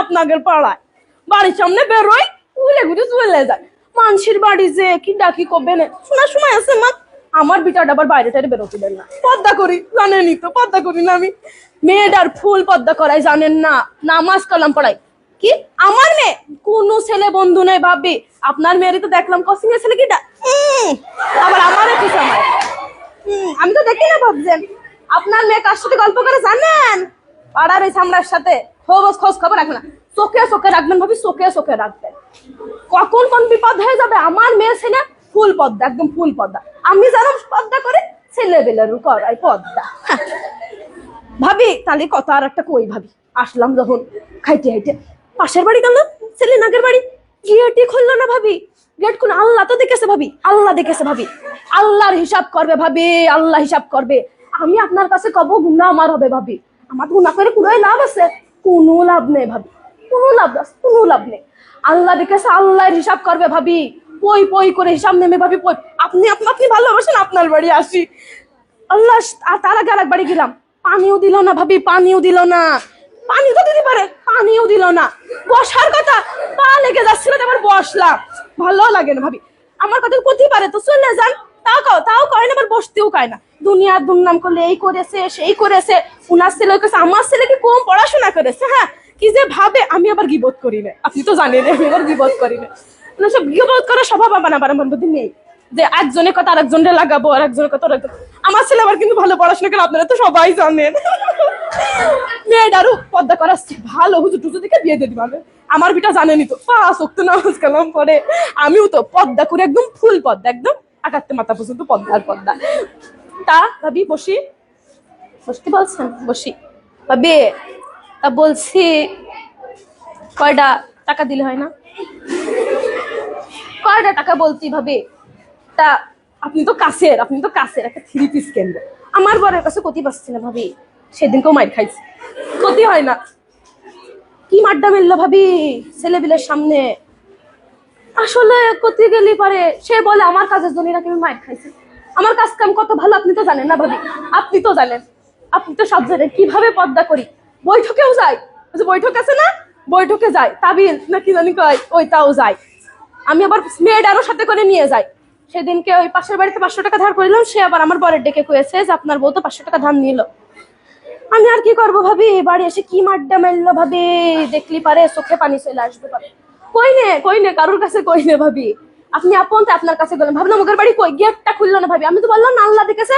আপনাদের পাড়ায় বাড়ির সামনে বেরোয় উলে ঘুরে চলে যায়। মানুষের বাড়ি যে কি ডাকি কবে না শোনার সময় আছে মা। আমার বিটাটা আবার বাইরে টাইরে বেরোতে দেন না। পর্দা করি জানেনই তো, পর্দা করি না আমি। মেয়েটার ফুল পর্দা করাই জানেন না, নামাজ কালাম পড়াই। কি আমার মেয়ে? কোন ছেলে বন্ধু নেই ভাবি। আপনার মেয়েরই তো দেখলাম কসিং এর ছেলে কিটা আবার আমারও কি সময়। আমি তো দেখি না ভাবছেন। আপনার মেয়ে কার সাথে গল্প করে জানেন? পাড়ার ওই সামলার সাথে। খোঁজ খবর রাখবেন না, চোখে চোখে রাখবেন ভাবি, চোখে চোখে রাখবেন। কখন কোন বিপদ হয়ে যাবে। আমার মেয়ে ছেলে ফুল পদ্মা, একদম ফুল পদ্মা। আমি যেরকম পদ্মা করে ছেলে বেলেরও করাই পদ্মা। ভাবি তাহলে কত আর একটা কই ভাবি। আসলাম যখন খাইতে খাইতে পাশের বাড়ি গেল, ছেলে নাগের বাড়ি, গেটই খুললো না ভাবি। গেট খুলে আল্লাহ তো দেখেছে ভাবি, আল্লাহ দেখেছে ভাবি। আল্লাহর হিসাব করবে ভাবি, আল্লাহ হিসাব করবে। আমি আপনার কাছে কব গুনাহ আমার হবে ভাবি। আমার গুনাহ করে পুরোই লাভ আছে? কোনো লাভ নেই ভাবি, কোনো লাভ নেই। আল্লাহ দেখেছে, আল্লাহর হিসাব করবে ভাবি। পই পই করে হিসাব নেমে ভাবি পই। আপনি ভালোবাসেন, আপনার বাড়ি আসি। আল্লাহ, তার আগে আরেক বাড়ি গেলাম, পানিও দিল না ভাবি, পানিও দিল না। পানি তো দিতে পারে, পানিও দিল না। বসার কথা, পা লেগে যাচ্ছিল, এবার বসলাম। ভালো লাগে না ভাবি। আমার কথা করতেই পারে তো চলে যান, তাও কয় না, আবার বসতেও কয় না। দুনিয়ার দুর্নাম করলে এই করেছে সেই করেছে, উনার ছেলে করেছে, আমার ছেলে কি কম পড়াশোনা করেছে। হ্যাঁ, কি যে ভাবে। আমি আবার গিবত করি না, আপনি তো জানেন আমি আবার গিবত করি না। সব গিবত করার স্বভাব আমার মধ্যে নেই, যে একজনের কথা আরেকজনের লাগাবো, আর একজনের কথা আরেকজন। আমার ছেলে আবার কিন্তু ভালো পড়াশোনা করে, আপনারা তো সবাই জানেন। মেয়েটারও পর্দা করাচ্ছে, ভালো হুজুর টুজুর দিকে বিয়ে দিয়ে দিবে। আমার বিটা জানেনি তো, 5 ওয়াক্ত নামাজ কালাম পড়ে। আমিও তো পর্দা করে একদম ফুল পর্দা, একদম আকাতে মাথা পর্যন্ত পর্দা। তা ভাবি বসতে বলছেন? বসি ভাবি। তা বলছি কয়টা টাকা দিলে হয় না? কয়টা টাকা বলছি ভাবি। তা আপনি তো কাছের একটা 3 পিস কেনবো। আমার বরের কাছে ক্ষতি পাচ্ছি না ভাবি। সেদিনকেও মাইর খাইছি, ক্ষতি হয় না। কি মাড্ডা মেললো ভাবি ছেলেবিলের সামনে। আসলে ক্ষতি গেলি পারে সে বলে আমার কাজের জন্য নাকি আমি মাইর খাইছি। আমার কাজ কাম কত ভালো আপনি তো জানেন না ভাবি। আপনি তো জানেন, আপনি তো সব জানেন কিভাবে পর্দা করি। বৈঠকেও যাই, বৈঠক আছে না, বৈঠকে যাই। তাবিল নাকি জানি কয়, ওইটাও যাই। আমি আবার মেয়েটারও সাথে করে নিয়ে যাই। সেদিনকে ওই পাশের বাড়িতে 500 টাকা ধার করিলাম, সে আবার আমার বরের ডেকে কয়েছে যে আপনার বউ তো 500 টাকা ধার নিল। আমি আর কি করবো ভাবি, বাড়ি এসে কি মাড্ডা মেললো ভাবি, দেখলি পারে চোখে পানি চলে আসবে ভাবি। কই নে কারোর কাছে কই নে ভাবি। আপনি আপন তো আপনার কাছে গেলেন, ভাবলাম ওদের বাড়ি কই, গেটটা খুললো না ভাবি। আমি তো বললাম না আল্লাহ দেখেছে,